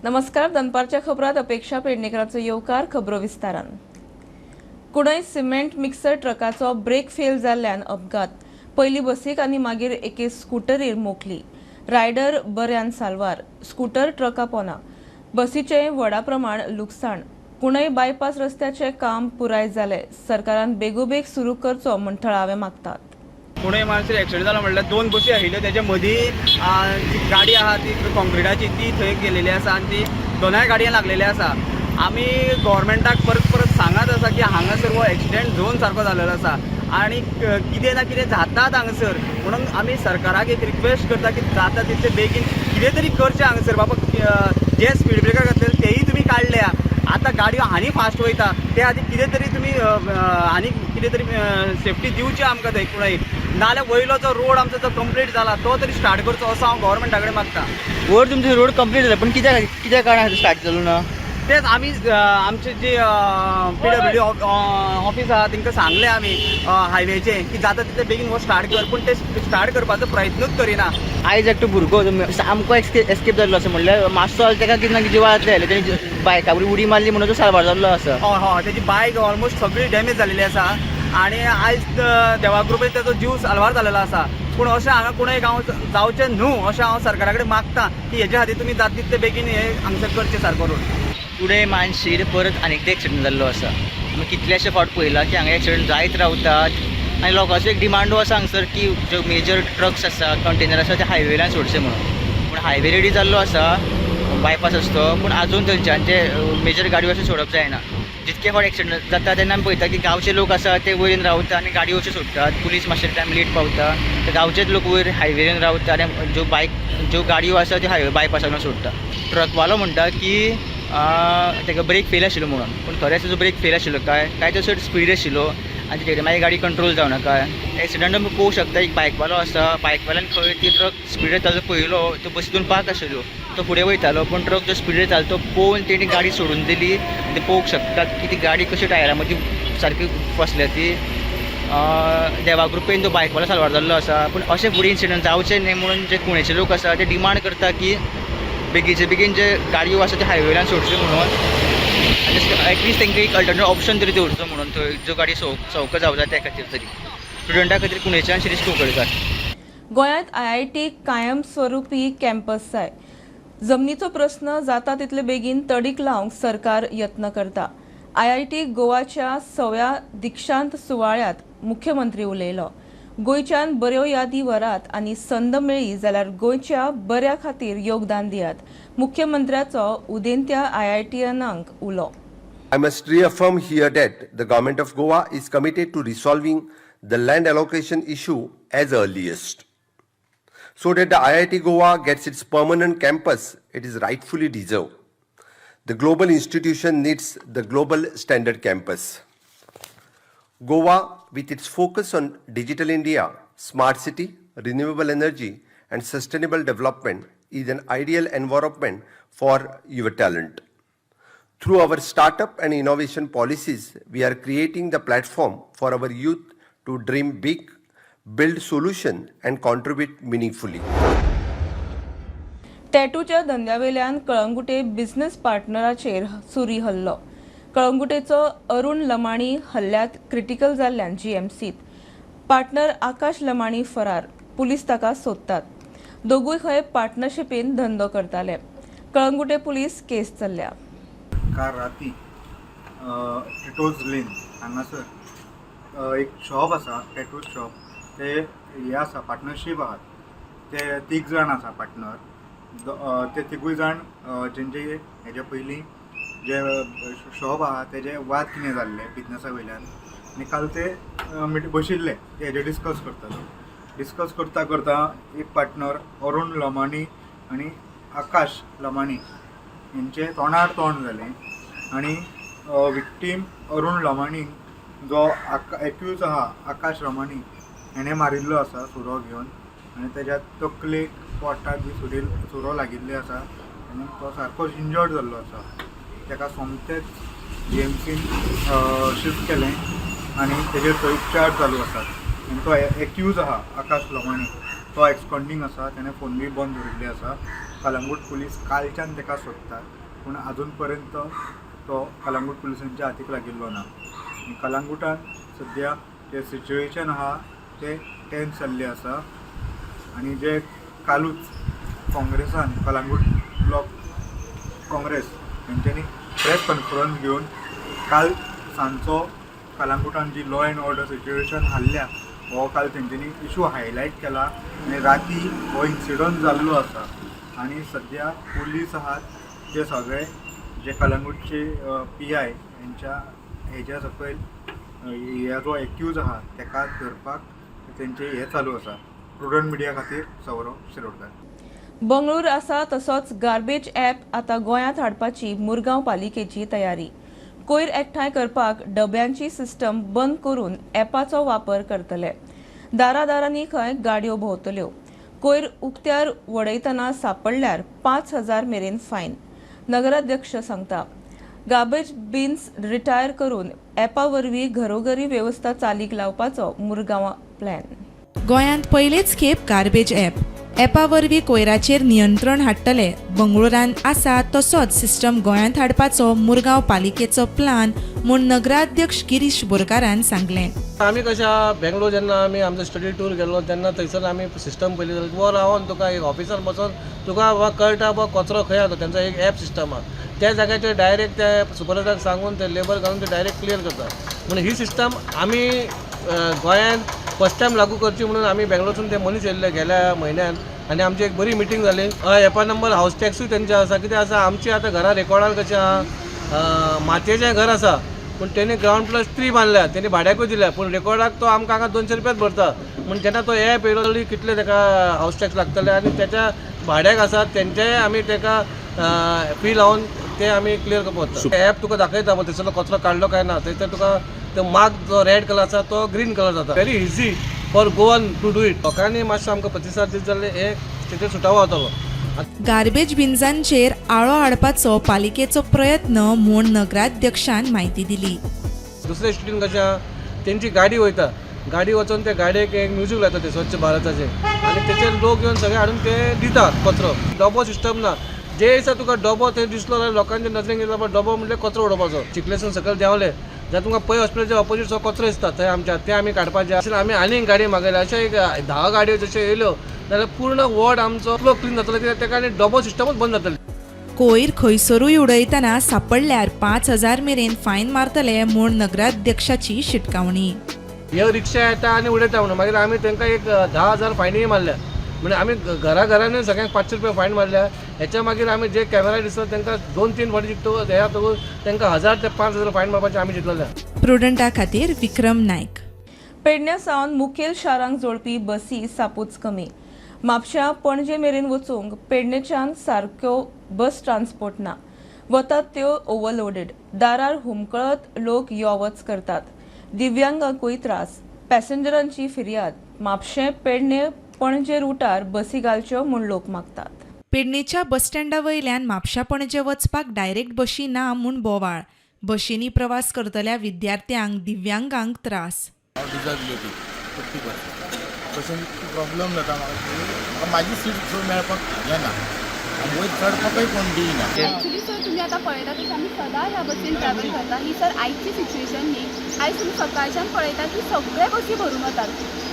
नमस्कार. दनपारच्या खबरात अपेक्षा पेडणेकरांचो येवकार. खबरो विस्तारान. कुणय सिमेंट मिक्सर ट्रकाचो ब्रेक फेल जाल्ल्यान अपघात. पयली बसीक आनी मागीर एके स्कूटरीर मोखली. रायडर बऱ्यान साल्वार. स्कूटर ट्रका पोना. बसीचे व्हडा प्रमाण लुकसाण. कुणय बायपास रस्त्याचे काम पुराय जाले. सरकारान बेगोबेग सुरू करचो म्हूण थळावे मागतात. पुणे मानसर एक्सिडेंट जाला म्हटल्यार दोन बसी आशिल्ल्यो त्याच्या मदीं जी गाडी आहा ती कॉन्क्रिटाची ती थंय गेलेली आसा आनी ती दोनाय गाडयांक लागलेली आसा. आमी गव्हर्मेंटाक परत परत सांगत आसा की हांगासर हो एक्सिडेंट झोन सारको जाल्लो आसा आनी कितें ना कितें जातात हांगासर. म्हणून आमी सरकाराक एक रिक्वेस्ट करता की जाता तितले बेगीन कितें तरी करचें हांगासर. बाबा जे स्पीड ब्रेकर घातले तेयी तुमी काडल्या. आतां गाडयो आनी फास्ट वयता ते खातीर कितें तरी तुमी आनी कितें तरी सेफ्टी दिवची आमकां थंय कुणय. नाल्यार वयलो जो रोड आमचो जो कंप्लीट जाला तो तरी स्टार्ट करचो असो हांव गव्हर्मेंटा कडेन मागता. वयर तुमचो रोड कंप्लीट जाला पण कित्या कारणान स्टार्ट जालो ना? तेच आमी आमचे जे PWD ऑफिस आहा तांकां सांगलें आमी हायवेचे की जाता तितले बेगीन हो स्टार्ट कर, पूण ते स्टार्ट करपाचो प्रयत्नूच करिना. आयज एकटो भुरगो सामको एस्केप जाल्लो आसा म्हणल्यार मातसो ताका कितें ना कितें जिवाक जाले तेणी बायका बरी उडी मारली म्हणून तो साल्वार जाल्लो आसा. हय हय तेजी बायक ऑलमोस्ट सगळी डॅमेज जालेली आसा आनी आयज देवा कृपेन तेजो जीव साल्वार जालेलो आसा. पूण अशें हांगा कुणय जावचें न्हू अशें हांव सरकारा कडेन मागता की हेच्या खातीर तुमी जाता तितले बेगीन हे हांगासर करचें सारको रोड. फुडें मानशीर परत आनी एकटो एक्सिडेंट जाल्लो आसा. आमी कितलेशे फावट पळयला की हांगा एक्सिडेंट जायत रावतात आनी लोकांचो एक डिमांडू आसा हांगसर की ज्यो मेजर ट्रक्स आसा कंटेनर आसा ते हायवेलान सोडचे म्हणून. पूण हायवे रेडी जाल्लो आसा, बायपास आसा तो, पूण आजून थंयच्यान मेजर गाडयो अशें सोडप जायना. जितके फावट एक्सिडेंट जाता तेन्ना आमी पळयता की गांवचे लोक आसा ते वयल्यान रावता आनी गाडयो अश्यो सोडटात. पुलीस मातशे टायम लेट पावता, ते गांवचेच लोक वयर हायवेन रावता आनी ज्यो गाडयो आसा त्यो हायवे बायपासाक सोडटा. ट्रकवालो म्हणटा की ताका ब्रेक फेल आशिल्लो म्हणून, पूण खरेंच ताजो ब्रेक फेल आशिल्लो काय तो चड स्पीड आशिल्लो आनी तेजेर मागीर गाडी कंट्रोल जावना काय. एक्सिडंट आमी पळोवंक शकता. एक बायकवालो आसा, बायकवाल्यान खंय ती ट्रक स्पिडीर ताजो पळयलो, तो बसीतून पार्क आशिल्लो, तो फुडें वयतालो पूण ट्रक जो स्पिडीर जालो तो पळोवन तेणी गाडी सोडून दिली. ते पळोवंक शकतात की ती गाडी कशी टायरा मदीं सारकी फसल्या ती. देवा कृपेन तो बायकवालो साल्वार जाल्लो आसा. पूण अशें फुडें इन्सिडंट जावचें न्ही म्हणून जे कुणेचे लोक आसा ते डिमांड करता की बेगीचे बेगीन जे गाडयो आसा ते हायवेलान सोडच्यो म्हणून. एटलिस्ट तांकां एक अल्टरनेट ऑप्शन तरी दवरचो म्हणून थंय ज्यो गाडी सवका जावं त्या खातीर तरी. स्टुडंटा खातीर कुणेच्यान शिरीष कुंकळकार. गोंयांत IIT कायमस्वरुपी कॅम्पस जाय. जमनीचो प्रस्न जाता तितले बेगीन तडीक लावंक सरकार यत्न करता. IIT गोवाच्या 6व्या दिक्षांत सुवाळ्यात मुख्यमंत्री उलयलो. गोंयच्यान बऱ्यो यादी व्हरात आनी संद मेळ्ळी जाल्यार गोंयच्या बऱ्या खातीर योगदान दियात. मुख्यमंत्र्याचो उदेंत्या IITianaंक उलो. I must reaffirm here that the Government of Goa is committed to resolving the land allocation issue as earliest, so that the IIT Goa gets its permanent campus it is rightfully deserved. The global institution needs the global standard campus. Goa, with its focus on digital India, smart city, renewable energy and sustainable development, is an ideal environment for your talent. Through our startup and innovation policies, we are creating the platform for our youth to dream big, build solutions and contribute meaningfully. टॅटूच्या धंद्यावेल्यान Calangute business पार्टनराचेर सुरी हल्लो. कळंगुटेचो अरुण लमाणी हल्ल्यात critical जाल्ल्यान GMCत. Partner आकाश लमाणी फरार. Police ताका सोदतात. दोगूय खंय पार्टनरशिपीन धंदो करताले. कळंगुटे पुलीस केस चल्ल्या. काल राती टॅटूज लेन हांगासर एक शॉप आसा, टॅटूज शॉप. ते हे आसा, पार्टनरशीप आहात. ते 3 जाण आसा पार्टनर. ते 3 जाण जेंचे हेजे पयलीं जे शॉप आहा तेजे वाद कितें जाल्ले बिजनसा वयल्यान आनी काल ते बशिल्ले ते हेजे डिस्कस करताले. डिस्कस करता करता एक पार्टनर अरुण लमाणी आनी आकाश लमाणी हेंचे तोंडार तोंड जालें आनी विक्टीम अरुण लमाणी जो एक्यूज आहा आकाश लमाणी हेणें मारिल्लो आसा सुरो घेवन आनी तेज्या तकलेक पोटाक बी सुरो लागिल्ले आसा आनी तो सारकोच इंजर्ड जाल्लो आसा. ताका सोमतेच GMCन शिफ्ट केलें आनी तेजेर थंय चार्ज चालू आसात. आनी तो एक्यूज आहा आकाश लमाणी तो एक्सपॉन्डिंग आसा. ताणें फोन बी बंद दवरिल्ले आसा कलंगूट पुलीस कालच्यान ताका सोदतात पूण अजून पर्यंत तो कलंगूट पुलिसांच्या हातीक लागिल्लो ना. आनी कलंगूटान सद्या जे सिच्युएशन आहा ते टेन्स जाल्ले आसा आनी जे कालूच काँग्रेसान कलंगूट ब्लॉक काँग्रेस हेंच्यांनी प्रेस कॉन्फरन्स घेवन काल सांजचो कलंगूटान जी लॉ अँड ऑर्डर सिच्युएशन हाल्ल्या हो काल तेंच्यांनी इशू हायलायट केला आनी राती हो इन्सिडंट जाल्लो आसा आनी सद्या पुलीस आहात जे सगळे जे कलंगूटचे PI यांच्या हेच्या सकयल ह्या जो एक्यूज आहा ताका धरपाक तेंचे हे चालू आसा. प्रुडंट मिडिया खातीर सौरव शिरोडकर. बंगळूर आसा तसोच गार्बेज ॲप आतां गोंयांत हाडपाची मुरगांव पालिकेची तयारी. कोयर एकठांय करपाक डब्यांची सिस्टम बंद करून ॲपाचो वापर करतले. दारांनी खंय गाडयो भोंवतल्यो. कोयर उक्त्यार वडयतना सांपडल्यार 5,000 मेरेन फायन. नगराध्यक्ष सांगता गार्बेज बिन्स रिटायर करून ॲपा वरवीं घरोघरी वेवस्था चालीक लावपाचो मुरगांवां प्लॅन. गोंयांत पयलेच खेप गार्बेज ॲपा वरवीं कोयराचेर नियंत्रण हाडटले. बंगळुरान आसा तसोच सिस्टम गोंयांत हाडपाचो मुरगांव पालिकेचो प्लान म्हूण नगराध्यक्ष गिरीश बोरकारान सांगलें. आमी कशें आहा बेंगलोर जेन्ना आमी आमचो स्टडी टूर गेल्लो तेन्ना थंयसर आमी सिस्टम पयली जाल्यार वर रावन तुका एक ऑफिसार बसून तुका बाबा कळटा बाबा कचरो खंय आसा तेंचो एक ॲप सिस्टम आहा. त्या जाग्याचेर डायरेक्ट त्या सुपरवायझराक सांगून ते लेबर घालून ते डायरेक्ट क्लियर करता. म्हणून ही सिस्टम आमी गोंयांत फर्स्ट टायम लागू करची म्हणून आमी बेंगलोरसून ते मनीस येयल्ले गेल्या म्हयन्यात आनी आमची एक बरी मिटींग जाली. ॲपा नंबर हावस टॅक्सूय तेंचे आसा. कितें आसा आमची आतां घरा रेकॉर्डार कशें आहा मातयेचें घर आसा पूण तेणी ग्राउंड+3 बांदल्या तेणी भाड्याकूय दिल्या पूण रेकॉर्डाक तो आमकां हांगा 200 रुपयाच भरता. पूण जेन्ना तो ॲप येयलो तरी कितले ताका हावस टॅक्स लागतले आनी त्याच्या भाड्याक आसा तेंचेय आमी ताका फी लावन ते आमी क्लियर करता. ॲप तुका दाखयता थंयसरलो कचरो काडलो काय ना. थंयसर तुका तो मार्क जो रेड कलर आसा तो ग्रीन कलर जाता. Very easy for Goan to do it. लोकांनी मातसो आमकां प्रतिसाद दित जाल्यार हे तेचेर सुटावो जातलो. गार्बेज बिन्सांचेर आळो हाडपाचो पालिकेचो प्रयत्न म्हूण नगराध्यक्षान म्हायती दिली. दुसरे स्टुडंट कशें आहा तेंची गाडी वयता. गाडी वचून ते गाडयेक एक म्युजीक लायता ते स्वच्छ भारताचे आनी तेचेर लोक येवन सगळे हाडून ते दितात कचरो. डबो सिस्टम ना. जे दिसा तुका डबो थंय दिसलो जाल्यार लोकांच्या नजरेन येता डबो म्हणल्यार कचरो उडोवपाचो. चिखलेसून सकयल देंवले जाल्यार तुमकां पै हॉस्पिटलाच्या ऑपोजीट कचरो दिसता थंय आमच्या ते आमी काडपाचे अशें आमी आनीक गाडी मागयल्या. अशें एक 10 गाडयो जश्यो येयल्यो जाल्यार पूर्ण वॉर्ड आमचो क्लीन जातलो कित्याक तेका आनी डबो सिस्टमूच बंद जातलें. कोयर खंयसरूय उडयतना सांपडल्यार 5,000 मेरेन फायन मारतले म्हूण नगराध्यक्षाची शिटकावणी. ह्यो रिक्षा येता आनी उडयता म्हणून मागीर आमी तांकां एक 10,000 फायनूय मारल्या. म्हणजे आमी घराघरांनी सगळ्यांक 500 रुपया फायन मारल्या. हेच्या मागीर आमी जे कॅमेरा दिसता तांकां 2-3 फावटी हे तांकां 1,000 ते 5,000 फायन मारपाचें आमी चिंतलेलें. प्रुडंटा खातीर विक्रम नायक. पेडण्या सावन मुखेल शारांक जोडपी बसी सापूच कमी. म्हापश्यां पणजे मेरेन वचूंक पेडणेच्यान सारक्यो बस ट्रान्सपोर्ट ना. वतात त्यो ओव्हरलोडेड. दारार हुमकळत लोक यो वच करतात. दिव्यांगांकूय त्रास. पॅसेंजरांची फिर्याद. म्हापशें पेडणे पणजे रुटार बसी घालच्यो म्हूण लोक मागतात. पेडणेच्या बस स्टँडा वयल्यान म्हापशा पणजे वचपाक डायरेक्ट बशी ना म्हूण बोवाळ. बशींनी प्रवास करतल्या विद्यार्थ्यांक दिव्यांगांक त्रास. डिसेबिलिटी 50%. तशें प्रॉब्लम जाता म्हाका म्हाजी सीट मेळपाक हें ना आनी वयर चडपाकय कोण दिना. ॲक्च्युली सर तुम्ही आता पळयता तशें आमी सदां ह्या बसीन ट्रॅवल करता. ही सर आयची सिच्युएशन न्ही. आयज तुमी सकाळच्यान पळयता की सगळे बसी भरून वतात.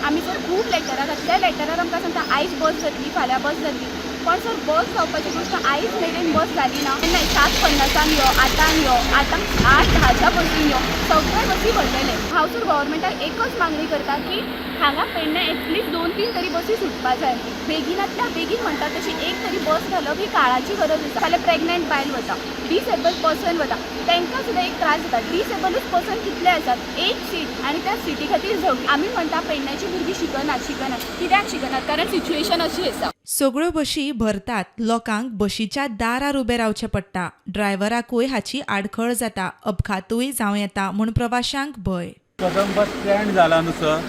आमी सर खूब लेटरां घातल्या. लेटरार आमकां सांगता आयज बस जातली फाल्यां बस जातली पण सर बस जावपाची गोश्ट आयज मेरेन बस जाली ना. नाही 7:50 यो 8 यो 8:10च्या बसीन यो सगळे बसी भरलेले. हांव सर गव्हर्मेंटाक एकच मागणी करता की हांगा पेडण्या एटलीस्ट 2-3 तरी बसी सुटपा जाय. बेगिनांतल्या बेगीन म्हणटा तशी एक तरी बस घालप ही काळाची गरज आसा. जाल्यार प्रेग्नंट बायल वता, डिसेबल्ड पर्सन वता तांकां सुद्दां एक त्रास जाता. डिसेबल्ड पर्सन कितले आसात एक सीट आनी त्या सिटी खातीर झगडी. आमी म्हणटा पेडण्याची भुरगीं शिकनात कित्याक शिकनात कारण सिच्युएशन अशी आसा. सगळ्यो बशी भरतात. लोकांक बशीच्या दारार उबें रावचें पडटा. ड्रायव्हराकूय हाची आडखळ जाता. अपघातूय जावं येता म्हूण प्रवाशांक भंय. कदम बस स्टँड जाला न्हू सर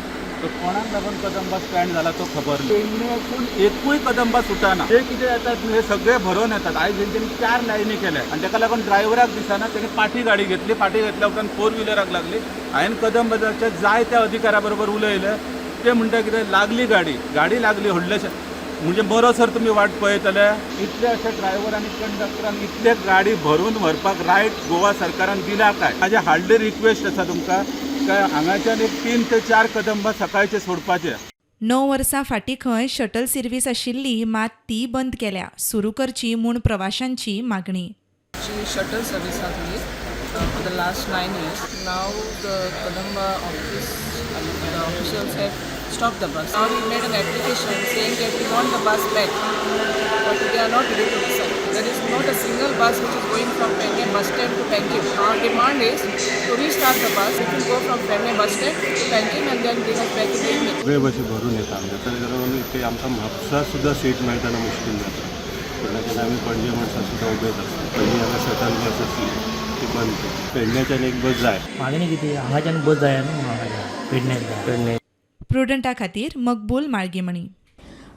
तो कोणाक लागून कदम बस स्टँड जाला तो खबर ना. पेडण्याकून एकूय कदम बस सुटाना. हे कितें येतात हे सगळे भरून येतात. आयज हेंच्यांनी 4 लायनी केल्या आनी ताका लागून ड्रायव्हराक दिसना तेणी पाठी गाडी घेतली. पाठी घेतल्या उपरांत 4 व्हिलराक लागली. हांवें कदम बसाच्या जायत्या अधिकाऱ्या बरोबर उलयलें. ते म्हणटा कितें लागली गाडी लागली व्हडलेशें म्हणजे बरो सर तुमी वाट पळयतले इतले अशे ड्रायव्हर आनी कंडक्टरांक इतले गाडी भरून व्हरपाक रायट गोवा सरकारान दिला काय म्हाजे हार्डली रिक्वेस्ट आसा तुमकां काय हांगाच्यान एक 3 ते 4 कदंबा सकाळचे सोडपाचे 9 वर्सां फाटीं खंय शटल सर्वीस आशिल्ली मात ती बंद केल्या सुरू करची म्हूण प्रवाशांची मागणी. Shuttle service actually for the last 9 years. Now the Kadamba office and the officials have stopped the bus. Now we made an application saying that we want the bus back, but they are not ready to decide. There is not a single bus which is going from Penne bus stand to Panjim. Our demand is to restart the bus. It will go from Penne bus stand to Panjim and then bring us back in the evening. सगळे बसी भरून येता जाता लागून ते आमकां म्हापसा सुद्दां seat मेळटना मुश्कील जाता. तेन्ना आमी पणजे म्हणटा सुद्दां उबेच आसता. पयलीं हांगा शटल बस आसली ती बंद केली. पेडण्याच्यान एक बस जाय. मागणी कितें हांगाच्यान बस जाय न्हू पेडण्याक. प्रुडंटा खातीर मकबूल माळगेमणी.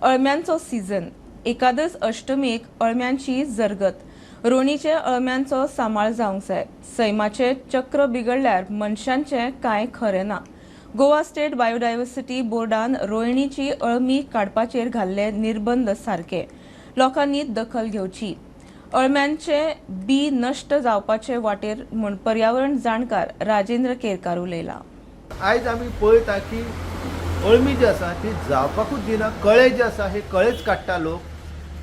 अळम्यांचो सीझन. एकादस अष्टमीक अळम्यांची जरगत. रोणीचे अळम्यांचो सांबाळ जावंक जाय. सैमाचे चक्र बिगडल्यार मनशांचें कांय खरें ना. गोवा स्टेट बायोडायवर्सिटी बोर्डान रोहिणीची अळमी काडपाचेर घाल्ले निर्बंध सारके. लोकांनी दखल घेवची. अळम्यांचे बी नश्ट जावपाचे वाटेर म्हूण पर्यावरण जाणकार राजेंद्र केरकार उलयला. आयज आमी पळयता की अळमी जी आसा ती जावपाकूच दिना. कळे जे आसा हे कळेच काडटा लोक.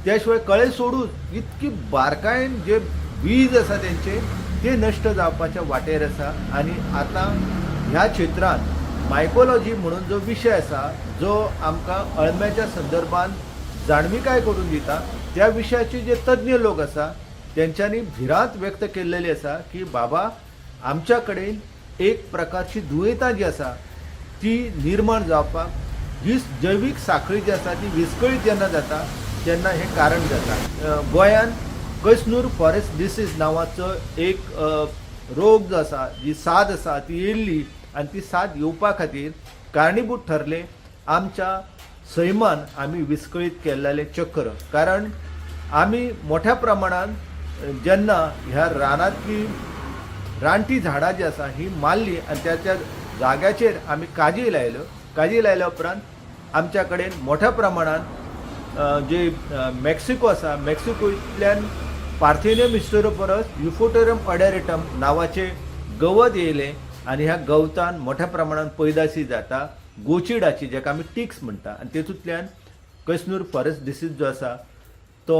त्या शिवाय कळे सोडून इतकी बारकायेन जे बीज आसा तेंचे ते नश्ट जावपाच्या वाटेर आसा. आनी आतां ह्या क्षेत्रांत मायकोलॉजी म्हणून जो विशय आसा जो आमकां अळम्याच्या संदर्भान जाणविकाय करून दिता त्या विशयाचे जे तज्ञ लोक आसा तेंच्यांनी भिरांत व्यक्त केल्लेली आसा की बाबा आमच्या कडेन एक प्रकारची दुयेंतां जी आसा ती निर्माण जावपाक ही जैवीक साखळी जी आसा ती विस्कळीत जेन्ना जाता तेन्ना हें कारण जाता. गोंयांत कैसनूर फॉरेस्ट डिसीज नांवाचो एक रोग जो आसा जी साद आसा ती येयल्ली आनी ती साद येवपा खातीर कारणीभूत ठरले आमच्या सैमान आमी विस्कळीत केल्लेलें चक्र. कारण आमी मोठ्या प्रमाणात जेन्ना ह्या रानांतली रानटी झाडां जी आसा ही मारली आनी त्या जाग्याचेर आमी काजी लायल्या उपरांत आमच्या कडेन मोठ्या प्रमाणात जे मेक्सिको आसा मेक्सिकोंतल्यान पार्थेनियम हिस्टेरोपरस युफोटोरियम ऑडेरेटम नांवाचें गवत येयलें आनी ह्या गवतान मोठ्या प्रमाणात पैदाशी जाता गोचिडाची जेका आमी टिक्स म्हणटा आनी तेतूंतल्यान कैसनूर फॉरेस्ट डिसीज जो आसा तो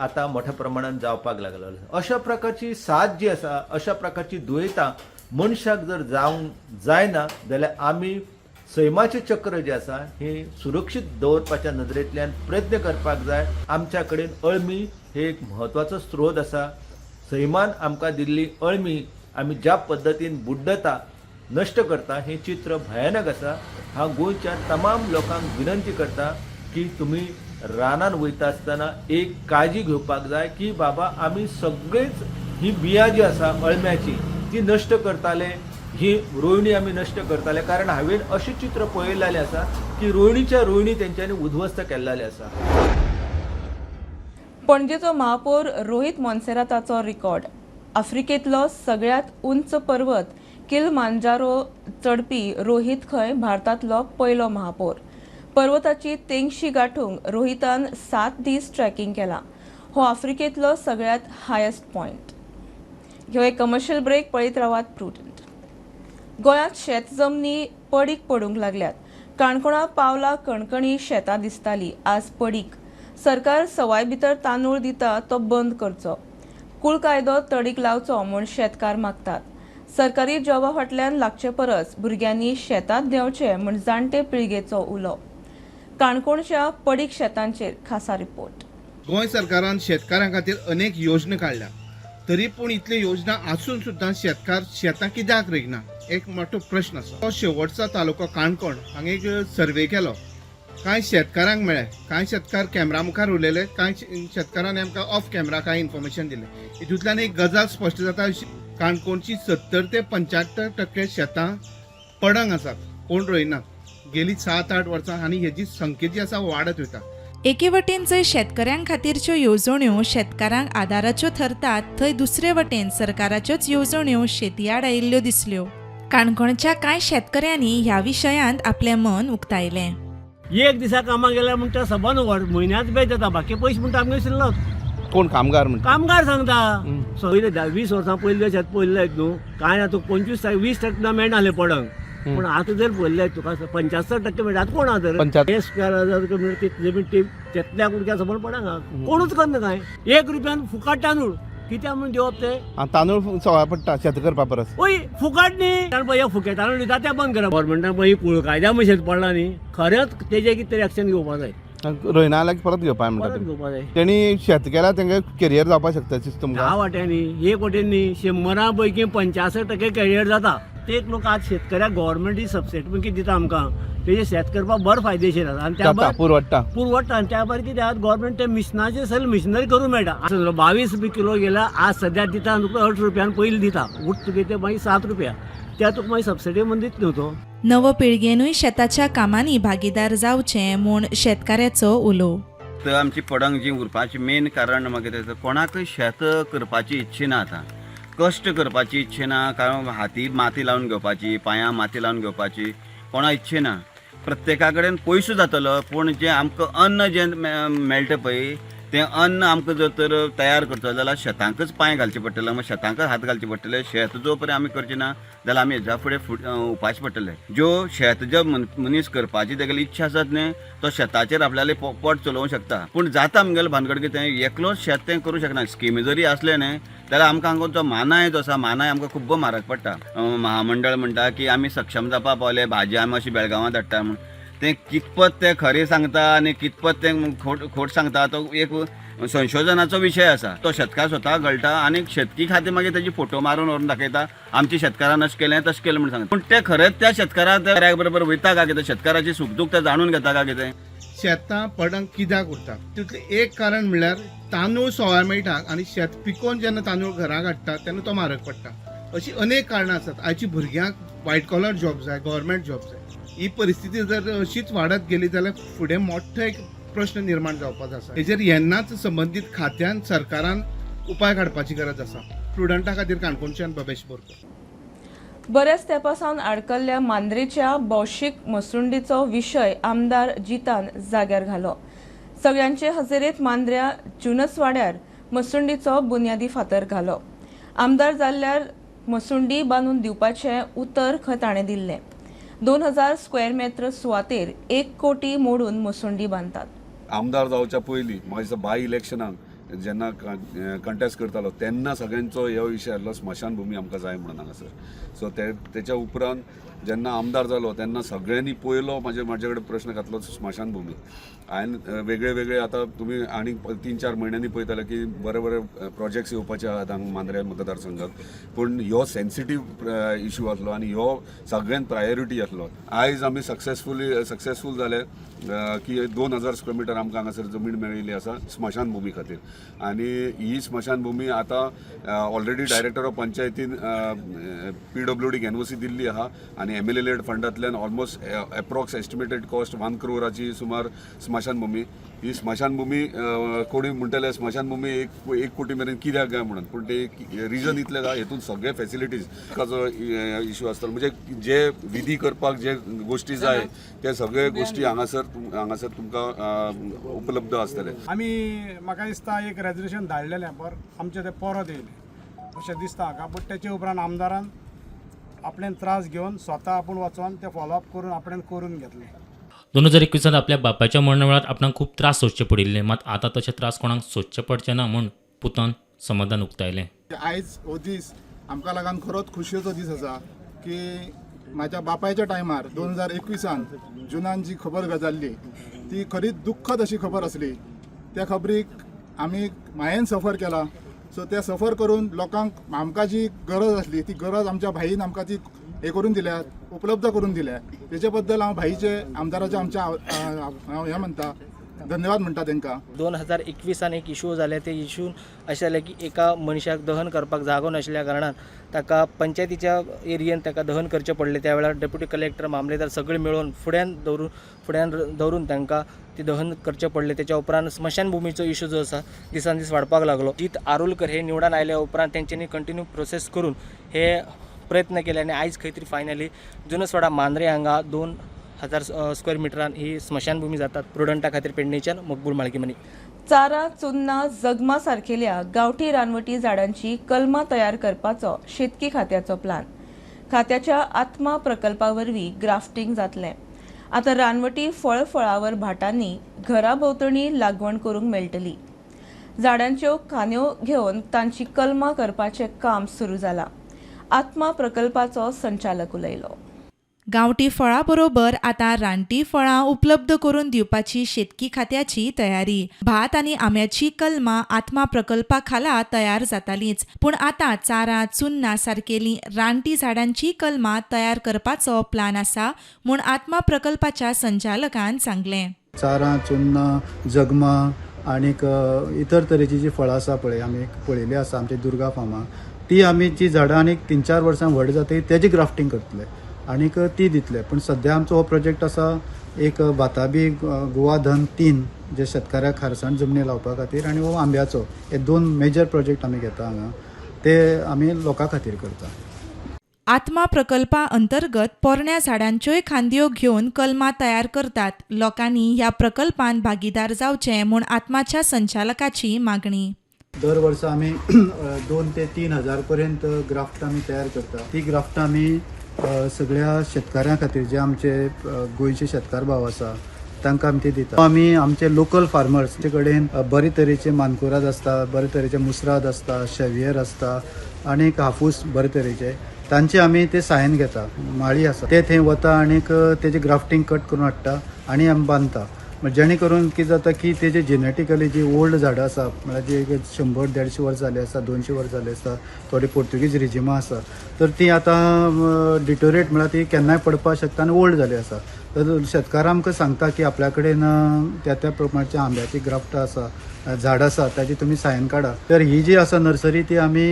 आतां मोठ्या प्रमाणात जावपाक लागलो. अशा प्रकारची साथ जी आसा अशा प्रकारची दुयेंतां मनशाक जर जावंक जायना जाल्यार आमी सैमाचें चक्र जें आसा हें सुरक्षीत दवरपाच्या नदरेंतल्यान प्रयत्न करपाक जाय. आमच्या कडेन अळमी हे एक म्हत्वाचो स्त्रोत आसा. सैमान आमकां दिल्ली अळमी आमी ज्या पद्दतीन बुड्डता नष्ट करता हें चित्र भयानक आसा. हांव गोंयच्या तमाम लोकांक विनंती करता की तुमी रानान वयता आसतना एक काळजी घेवपाक जाय की बाबा आमी सगळेच ही बियां जी आसा अळम्याची ती नश्ट करताले. ही रोहिणी आमी नश्ट करताले कारण हांवें अशें चित्र पळयल्लेलें आसा की रोहिणीच्या रोहिणी तेंच्यांनी उध्वस्त केल्लेले आसा. पणजेचो महापौर रोहित मोन्सेराताचो रिकॉर्ड. आफ्रिकेंतलो सगळ्यात उंच पर्वत किलमांजारो चडपी रोहित खंय भारतांतलो पयलो महापौर. पर्वताची तेंगशी गाठूंक रोहितान 7 दीस ट्रॅकिंग केला. हो आफ्रिकेंतलो सगळ्यात हायस्ट पॉयंट. ह्यो एक कमर्शियल ब्रेक. पळयत रावात प्रुडंट. गोंयांत शेत जमनी पडीक पडूंक लागल्यात. काणकोणा पावला कणकणी शेतां दिसताली. आज पडीक. सरकार सवाय भितर तांदूळ दिता तो बंद करचो. कुळ कायदो तडीक लावचो म्हूण शेतकार मागतात. सरकारी जॉबा फाटल्यान लागचे परस भुरग्यांनी शेतांत देंवचे म्हूण जाणटे पिळगेचो उलो. काणकोणच्या पडीक शेतांचेर खासा रिपोर्ट. गोंय सरकारान शेतकारां खातीर अनेक योजना काडल्या तरी पूण इतल्यो योजना आसून सुद्दां शेतकार शेतां कित्याक रोयना एक मोठो प्रश्न आसा. तो शेवटचो तालुको काणकोण हांगा एक सर्वे केलो. कांय शेतकारांक मेळ्ळे. कांय शेतकार कॅमेरा मुखार उलयले. कांय शेतकारांनी आमकां ऑफ कॅमेरा कांय इन्फॉर्मेशन दिलें. हितूंतल्यान एक गजाल स्पश्ट जाता. काणकोणची 70 ते 75% शेतां पडंग आसात. कोण रोयनात. गेली 7-8 वर्सां आनी हेजी संख्या जी आसा वाडत वता. एके वटेन जंय शेतकऱ्यां खातीरच्यो येवजण्यो शेतकारांक आदाराच्यो ठरतात थंय दुसरे वटेन सरकाराच्योच येवजण्यो शेतयाड आयिल्ल्यो दिसल्यो. काणकोणच्या कांय शेतकऱ्यांनी ह्या विशयांत आपलें मन उक्तायलें. एक दिसा कामाक गेल्यार म्हणटा सबन म्हयन्यात बेज जाता, बाकी पयशे म्हणटा आमगे शिल्लक. कोण कामगार म्हणटा? कामगार सांगता पयले 20 वर्सां पयले शेत पयलें न्हू, कांय ना तुका 25% मेळनासलें पडंग. पूण आतां जर पळयलें तुका 75% मेळटा. कोण आहा तर 10,000 मेळटा ती जमीन तेतल्या कुडक्या सबन पडंग कोणूच करना कांय. 1 रुपयान फुकाट तांदूळ कित्या म्हूण दिवप ते? तांदूळ सवाय पडटा शेत करपा परस. ओय फुकाट न्ही. पळय फुके तांदूळ दिता ते बंद करप. गव्हर्मेंटान पळय कुळ कायद्या मशीन पडला न्ही, खरेंच तेजेर कितें तरी एक्शन घेवपा जाय. रोयना जाल्यार परत घेवपा म्हणटा घेवपा जाय. तेणी शेत केल्यार तेंगे कॅरियर जावपाक शकता तुमकां? 10 वाट्यांनी 1 वाटेंनी 100 पैकी 85% कॅरियर जाता. ते लोक आज शेतकऱ्याक गव्हर्मेंट सबसिडी कितें दिता आमकां, तेजे शेत करपाक बरें फायदेशीर आसा. आनी त्या पुरवडटा आनी त्या भायर कितें आसा गव्हर्मेंट ते मिशनाचे सगळे मिशनरी करूंक मेळटा. 22 रुपया किलो गेल्यार आज सद्या दिता तुका 8 रुपयान पयलीं दिता. उठ तुगे ते मागीर 7 रुपया. त्या तुका मागीर सबसिडी म्हूण दिता न्हू तो. नव पिळगेनूय शेताच्या कामांनी भागीदार जावचें म्हूण शेतकाऱ्याचो उलो. तर आमची पडंग जी उरपाची मेन कारण म्हाका तें कोणाकय शेत करपाची इच्छा ना. आतां कश्ट करपाची इच्छा ना, कारण हाती माती लावन घेवपाची, पांयां माती लावन घेवपाची कोणा इच्छा ना. प्रत्येका कडेन पयसो जातलो, पूण जें आमकां अन्न जें मेळटा पळय तें अन्न आमकां जर तर तयार करतलो जाल्यार शेतांकच पांय घालचे पडटले, मागीर शेतांकच हात घालचे पडटले. शेत जो पर्यंत आमी करचे ना जाल्यार आमी हेज्या फुडें उपास पडटले. ज्यो शेत जो मनीस करपाची तेगेली इच्छा आसत न्ही तो शेताचेर आपल्याले पोट चलोवंक शकता. पूण जाता आमगेले भानगड कितें एकलोच शेत तें करूं शकना. स्किमी जरी आसले न्ही जाल्यार आमकां हांगा जो मानाय जो आसा मानाय आमकां खूब म्हारग पडटा. महामंडळ म्हणटा की आमी सक्षम जावपा पावले, भाजी आमी अशी बेळगांवां धाडटा म्हूण. तें कितपत तें खरें सांगता आनी कितपत तें खोट सांगता तो एक संशोधनाचो विशय आसा. तो शेतकार स्वता गळटा आनी शेतकी खातें मागीर तेजी फोटो मारून व्हरून दाखयता, आमच्या शेतकारान अशें केलें तशें केलें म्हूण सांगता. पूण तें खरेंच त्या शेतकारा बरोबर वयता काय कितें, शेतकाराची सुखदूख तें जाणून घेता काय कितें? शेतां पडंग कित्याक उरता तितलें एक कारण म्हणल्यार तांदूळ सवाय मेळटा आनी शेत पिकोवन जेन्ना तांदूळ घराक हाडटा तेन्ना तो म्हारग पडटा. अशी अनेक कारणां आसात. आयची भुरग्यांक व्हायट कॉलर जॉब जाय, गव्हर्मेंट जॉब जाय. ही परिस्थिती जर अशीच वाडत गेली जाल्यार फुडें मोठो एक प्रश्न निर्माण जावपाचो आसा. हेजेर येन्नाच संबंदीत खात्यान सरकारान उपाय काडपाची गरज आसा. स्टुडंटा खातीर काणकोणच्यान भवेश बोरकर. बऱ्याच तेंपासावन आडकल्ल्या मांद्रेच्या भौशीक मसुंडीचो विशय आमदार जितान जाग्यार घालो. सगळ्यांचे हजेरेंत मांद्र्या जुनसवाड्यार मसुंडीचो बुन्यादी फातर घालो. आमदार जाल्ल्यार मसुंडी बांदून दिवपाचें उतर खंय ताणें दिल्लें. 2000 स्क्वेअर मेत्र सुवातेर 1 कोटी मोडून मसुंडी बांदतात. आमदार जावच्या पयलीं म्हाज्या बाय इलेक्शनाक जेन्ना कंटेस्ट करतालो तेन्ना सगळ्यांचो ह्यो विशय आसलो स्मशानभुमी आमकां जाय म्हणून हांगासर. सो तेच्या उपरांत जेन्ना आमदार जालो तेन्ना सगळ्यांनी पयलो म्हाजे कडेन प्रश्न घातलो स्मशानभुमी. हांवें वेगळे आतां तुमी आनी 3-4 म्हयन्यांनी पळयताले की बरे प्रोजेक्ट्स येवपाचे आहात हांगा मांद्रे मतदारसंघात. पूण ह्यो सेन्सिटीव इशू आसलो आनी ह्यो सगळ्यांत प्रायोरिटी आसलो. आयज आमी सक्सेसफूल जाले की 2000 स्क्वेअर मिटर आमकां हांगासर जमीन मेळिल्ली आसा स्मशानभुमी खातीर. आनी ही स्मशानभुमी आतां ऑलरेडी डायरेक्टर ऑफ पंचायतीन PWD एनओसी दिल्ली आहा आनी MLA लेड फंडांतल्यान ऑलमोस्ट एप्रॉक्स एस्टिमेटेड कॉस्ट 1 करोडाची सुमार स्मशानभुमी. ही स्मशानभुमी कोणी म्हणटले स्मशानभुमी 1 कोटी मेरेन कित्याक काय म्हणून, पूण ते रिजन इतलें काय हेतून सगळे फॅसिलिटीज जो इशू आसतलो म्हणजे जे विधी करपाक जे गोश्टी जाय ते सगळे गोश्टी हांगासर तुमकां उपलब्ध आसतले. आमी म्हाका दिसता एक रेजोल्युशन धाडलेलें पर आमचे ते परत येयले अशें दिसता म्हाका. बट तेचे उपरांत आमदारान आपल्यान त्रास घेवन स्वता आपूण वचोन ते फॉलोअप करून आपल्यान करून घेतले. 2021 आपल्या बापाच्या मरणा वेळार आपणाक खूब त्रास सोंसचे पडिल्ले, मात आतां तशे त्रास कोणाक सोंसचे पडचे ना म्हूण पुतान समाधान उक्तायलें. आयज हो दीस आमकां लागून खरोच खुशयेचो दीस आसा की म्हाज्या बापायच्या टायमार 2021 जुनान जी खबर गजाल्ली ती खरीच दुख्खद अशी खबर आसली. त्या खबरीक आमी मायेन सफर केला. सो ते सफर करून लोकांक आमकां जी गरज आसली ती गरज आमच्या भाईन आमकां ती हे करून दिल्या, उपलब्ध करून दिल्या. तेचे बद्दल हांव भाईचे आमदाराचे आमच्या हांव हे म्हणटा धन्यवाद म्हणटा तांकां. 2021 एक इशू जाले. ते इशून अशें जालें की एका मनशाक दहन करपाक जागो नाशिल्ल्या कारणान ताका पंचायतीच्या एरियेन ताका दहन करचें पडलें. त्या वेळार डेप्युटी कलेक्टर मामलेदार सगळे मेळून फुड्यान दवरून तांकां ती दहन करचें पडलें. तेच्या उपरांत स्मशानभुमीचो इशू जो आसा दिसान दीस वाडपाक लागलो. जीत आरोलकर हे निवडून आयल्या उपरांत तेंच्यांनी कंटिन्यू प्रोसेस करून हे प्रयत्न केले आनी आयज खंय तरी फायनली जुनसवाडा मांद्रे हांगा 2 1000 स्क्वेअर मिटरान ही स्मशानभूमी जातात प्रुडंटा खातीर पेडणेच्यान मकबूल माळकीमनी. चारा, चुन्ना, जगमा सारखेल्या गावठी रानवटी झाडांची कलमां तयार करपाचो शेतकी खात्याचो प्लान. खात्याच्या आत्मा प्रकल्पावरवीं ग्राफ्टिंग जातलें. आतां रानवटी फळावर भाटांनी घरा भोंवतणी लागवण करूंक मेळटली. झाडांच्यो कांद्यो घेवन तांची कलमां करपाचें काम सुरू जालां. आत्मा प्रकल्पाचो संचालक उलयलो. गांवठी फळां बरोबर आतां रानटी फळां उपलब्ध करून दिवपाची शेतकी खात्याची तयारी. भात आनी आंब्याची कलमां आत्मा प्रकल्पा खाला तयार जातालींच, पूण आतां चारा, चुन्ना सारकेलीं रानटी झाडांची कलमां तयार करपाचो प्लान आसा म्हूण आत्मा प्रकल्पाच्या संचालकान सांगलें. चारां, चुन्ना, जगमा आनीक इतर तरेची जी फळां आसा पळय आमी पळयली आसा आमच्या दुर्गा फार्मां, ती आमी जी झाडां आनीक 3-4 वर्सां व्हड जातकीर तेजी ग्राफ्टिंग करतले आनीक ती दितले. पूण सद्या आमचो हो प्रोजेक्ट आसा एक बाताबी गोवा धन 3 जे शेतकाऱ्याक खारसाण जमनी लावपा खातीर आनी हो आंब्याचो, हे 2 मेजर प्रोजेक्ट आमी घेता हांगा. ते आमी लोकां खातीर करता. आत्मा प्रकल्पा अंतर्गत पोरण्या झाडांच्योय खांद्यो घेवन कलमां तयार करतात. लोकांनी ह्या प्रकल्पान भागीदार जावचें म्हूण आत्माच्या संचालकाची मागणी. दर वर्सा आमी 2 ते 3 हजार पर्यंत ग्राफ्ट आमी तयार करता. ती ग्राफ्ट आमी सगळ्या शेतकाऱ्यां खातीर जे आमचे गोंयचे शेतकार भाव आसा तांकां आमी ती दिता. आमी आमचे लोकल फार्मर्स कडेन बरे तरेचे मानकुराद आसता, बरे तरेचे मुसराद आसता, शेवियर आसता आनीक हापूस बरे तरेचे, तांचे आमी ते सायन घेता. माळी आसा ते थंय वता आनीक तेजे ग्राफ्टिंग कट करून हाडटा आनी आमी बांदता. जेणे करून कितें जाता की तेजे जेनेटिकली जी ओल्ड झाडां आसा म्हळ्यार जी 100-150 वर्स जाली आसा, 200 वर्स जाली आसा, थोडी पोर्तुगीज रिजिमां आसा, तर ती आतां डिटोरेट म्हळ्यार ती केन्नाय पडपाक शकता आनी ओल्ड जाली आसा. तर शेतकार आमकां सांगता की आपल्या कडेन त्या प्रमाणेची आंब्याची ग्राफ्ट आसा, झाड आसा, ताजी तुमी सायन काडा. तर ही जी आसा नर्सरी ती आमी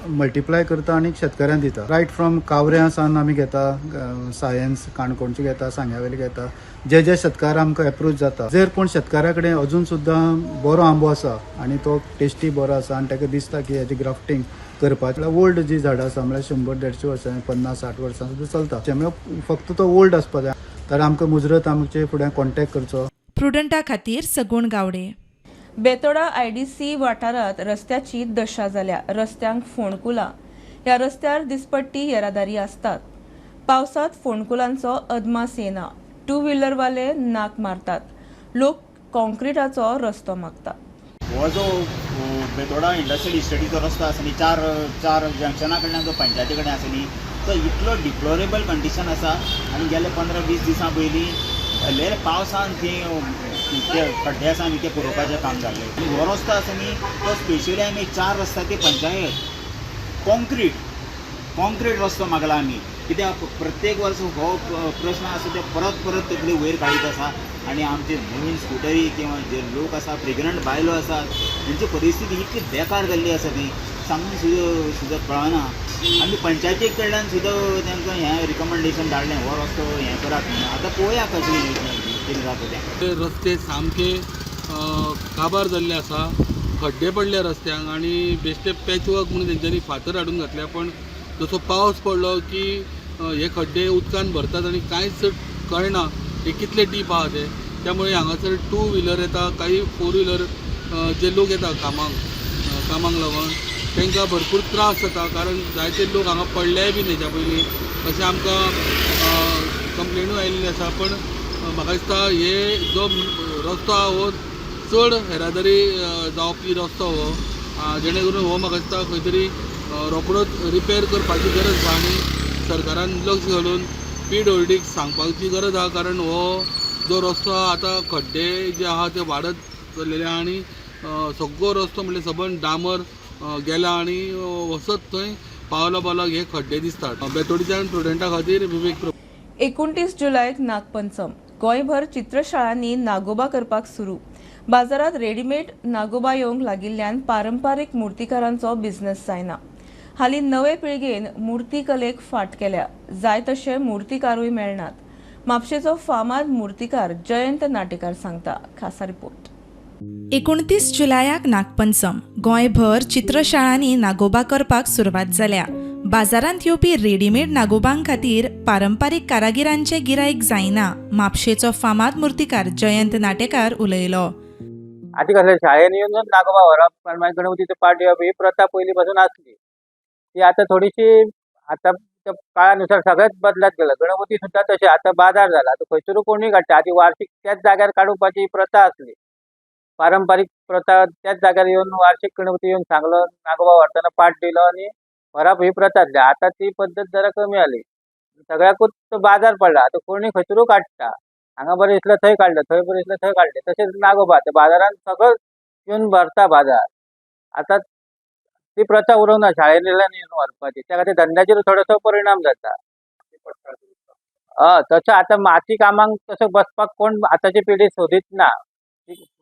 मल्टिप्लाय करता आनी शेतकाऱ्यांक दिता. रायट फ्रॉम कावऱ्यां सावन आमी घेता सायन्स, काणकोणची घेता, सांग्यावेली घेता, जे जे शेतकार आमकां एप्रोच जाता. जर कोण शेतकाऱ्या कडेन अजून सुद्दां बरो आंबो आसा आनी तो टेस्टी बरो आसा आनी ताका दिसता की हेजी ग्राफ्टिंग करपाक ओल्ड जी झाडां आसा म्हळ्यार 100-150 वर्सां, 50-60 वर्सां सुद्दां चलता, त्यामुळे फक्त तो ओल्ड आसपा जाय. तर आमकां मुजरत आमचे फुडें कॉन्टॅक्ट करचो. प्रुडंटा खातीर सगूण गावडे. बेतोडा आयडीसी वाठारात रस्त्याची दशा जाल्या. रस्त्यांक फोंडकुलां. ह्या रस्त्यार दिसपट्टी येरादारी आसतात. पावसात फोंडकुलांचो अदमास येना. 2 व्हिलरवाले नाक मारतात. लोक कॉन्क्रिटाचो रस्तो मागतात. हो जो बेतोडा इंडस्ट्रियल इस्टेटीचो रस्तो आसा न्ही, चार जंक्शना कडल्यान जो पंचायती कडेन आसा न्ही, तो इतलो डिप्लोरेबल कंडिशन आसा. आनी गेले 15-20 दिसां पयलीं व्हडले पावसान ते खड्डे आसा न्ही ते पुरोवपाचें काम जाल्लें. आनी हो रस्तो आसा न्ही तो स्पेशली आमी 4 रस्ता ते पंचायत कॉन्क्रीट रस्तो मागला आमी. कित्याक प्रत्येक वर्स हो प्रश्न आसा ते परत तकली वयर काडीत आसा. आनी आमचे नवीन स्कुटरी किंवा जे लोक आसा, प्रेग्नंट बायलो आसा, तेंची परिस्थिती इतली बेकार जाल्ली आसा ती सांगून सुद्दां कळना. आमी पंचायती कडल्यान सुद्दां तांकां हें रिकमेंडेशन धाडलें हो रस्तो हें करात म्हणून. आतां पळोवया कशें कितें जाता तें. रस्ते सामके काबार जाल्ले आसा, खड्डे पडले रस्त्यांक आनी बेश्टे पॅचवर्क म्हणून तेंच्यांनी फातर हाडून घातल्या. पण जसो पावस पडलो की हे खड्डे उदकान भरतात आनी कांयच कळना हे कितले डीप आहा ते. त्यामुळे हांगासर 2 व्हिलर येता, काही 4 व्हिलर जे लोक येता कामाक लागून तांकां भरपूर त्रास जाता. कारण जायते लोक हांगा पडलेय बी हेच्या पयलीं अशें आमकां कंप्लेनूय आयिल्ली आसा. पण म्हाका दिसता हे जो रस्तो आहा हो चड येरादारी जावपी रस्तो हो, जेणे करून हो म्हाका दिसता खंय तरी रोखडोच रिपेर करपाची गरज आसा आनी सरकारान लक्ष घालून PWDक सांगपाची गरज आहा. कारण हो जो रस्तो आहा आतां खड्डे जे आहा ते वाडत चल्लेले आनी सगळो रस्तो म्हणजे सबंद डांबर गेला आनी वसत थंय पावलाक हे खड्डे दिसतात. बेतोडीच्यान प्रुडंटा खातीर विवेक. 29 जुलैक नागपंचम. गोंयभर चित्रशाळांनी नागोबा करपाक सुरू. बाजारात रेडीमेड नागोबा येवंक लागिल्ल्यान पारंपारीक मुर्तीकारांचो बिझनेस जायना. हालीं नवे पिळगेन मुर्तीकलेक फाट केल्या. जाय तशे मुर्तीकारूय मेळनात. म्हापशेचो फामाद मुर्तीकार जयंत नाटेकार सांगता. खासा रिपोर्ट. 29 जुलयाक नागपंचम. गोंयभर चित्रशाळांनी नागोबा करपाक सुरवात जाल्या. बाजारांत येवपी रेडीमेड नागोबांक खातीर पारंपारीक कारागिरांचें गिरायक जायना, म्हापशेचो फामाद मुर्तीकार जयंत नाटेकार उलयलो. आधी कसं शाळेने येऊन नागोबा व्हरप पण मागीर गणपतीचे पाट येवप ही प्रथा पयलीं पासून आसली. ती आता थोडीशी आता त्या काळानुसार सगळेंच बदलत गेलं. गणपती सुद्धा तशें आता बाजार जाला. आता खंयसरूय कोणूय काडटा. आधी वार्षिक त्याच जाग्यार काडोवपाची प्रथा आसली. पारंपारीक प्रथा त्याच जाग्यार येवन वार्षिक गणपती येवन सांगलो नागोबा व्हरतना पाट दिलो आनी व्हरप ही प्रथा आसली. आता ती पद्दत जरा कमी जाली. सगळ्याकूच तो बाजार पडला. आता कोणूय खंयसरूय काडटा. हांगा बरें दिसलें थंय काडलें, थंय बरें दिसलें थंय काडलें. तशेंच नागोबा ते बाजारांत सगळं येवन भरता बाजार. आता ती प्रथा उरूंक ना शाळेन येवन व्हरपाची. त्या खातीर धंद्याचेर थोडोसो परिणाम जाता. तसो आतां माती कामांक तसो बसपाक कोण आतांची पिढी सोदीत ना.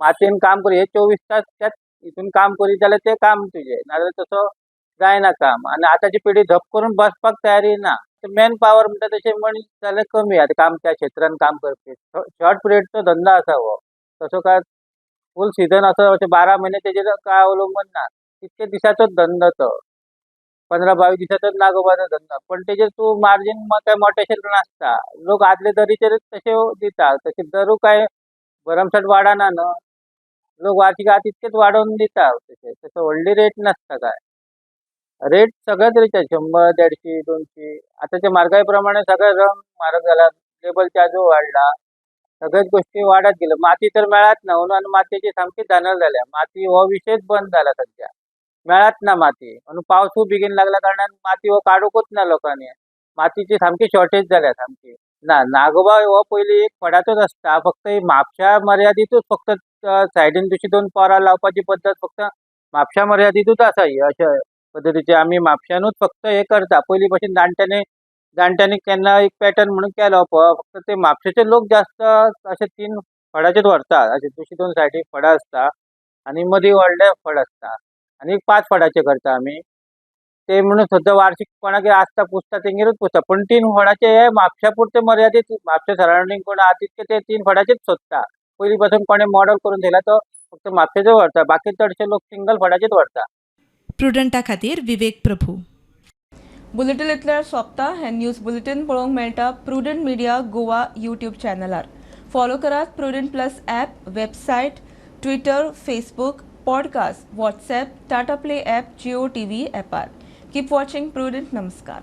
मातयेन काम करी हे 24 तास त्याच हितून काम करीत जाल्यार तें काम तुजें. नाजाल्यार तसो जायना काम. आनी आतांची पिढी झप करून बसपाक तयारी ना. मॅन पावर म्हणटा तशें मनीस जाल्यार कमी आतां काम त्या क्षेत्रांत काम करपी. शॉर्ट पिरियडचो धंदो आसा हो. तसो काय फूल सिजन असो अशें 12 म्हयने तेजेर काय अवलंबून ना. कितके दिसाचोच धंदो तो. 15-22 दिसाचोच नागोबाचो धंदो. पण तेजेर तूं मार्जीन काय मोठेशें नासता. लोक आदले दरीचेर तशे दिता. तशें दरू काय भरमसाट वाडना न्हू. लोक वार्षिक आहा तितकेच वाडोवन दिता. तसो व्हडली रेट नासता काय. रेट सगळ्याच रेट 100, 150, 200. आतांच्या म्हारगाये प्रमाणे सगळे रंग म्हारग जाला. लेबर चार्जूय वाडला. सगळ्याच गोष्टी वाडत गेल्यो. माती तर मेळत ना म्हणून आनी मातयेची सामकी धानळ जाल्या. माती हो विशयच बंद जाला सध्या. मेळत ना माती. म्हणून पावसूय बेगीन लागल्या कारणान माती हो काडूकूच ना लोकांनी. मातीची सामकी शॉर्टेज जाल्या सामकी. ना नागोबा हो पयलीं एक फडाचोच आसता. फक्त ही म्हापशा मर्यादितूच फक्त सायडीन दुसरी 2 पोरां लावपाची पद्दत फक्त म्हापशा मर्यादितूच आसा ही. अशे पद्दतीचे आमी म्हापशानूच फक्त हे करता. पयलीं भशेन जाणट्यांनी केन्ना एक पॅटर्न म्हणून केलो फक्त ते म्हापशेचे लोक जास्त अशे 3 फडाचेच व्हरता. अशे दुसरी 2 सायडीक फडां आसता आनी मदीं व्हडले फड आसता आनी 5 फडाचे करता आमी. ते म्हणून सुद्दां वार्षिक कोणागेर आसता पुजता तेंगेरूच पुजता. पण 3 फडाचे हे म्हापशा पुरते मर्यादीत. म्हापशा सरावंडींग कोण आहा तितके ते 3 फडाचेच सोदता. पयलीं पासून कोणें मॉडल करून दिला तो फक्त म्हापशेचो व्हरता. बाकी चडशे लोक सिंगल फडाचेच व्हरता. प्रुडंटा खातीर विवेक प्रभू. बुलेटिन इतल्यार सोंपता. हे न्यूज बुलेटिन पळोवंक मेळटा प्रुडंट मिडिया गोवा यूट्यूब चॅनलार. फॉलो करात Prudent plus app, website, Twitter, Facebook, podcast, WhatsApp, Tata play app, Jio TV ॲपार. Keep watching Prudent. नमस्कार.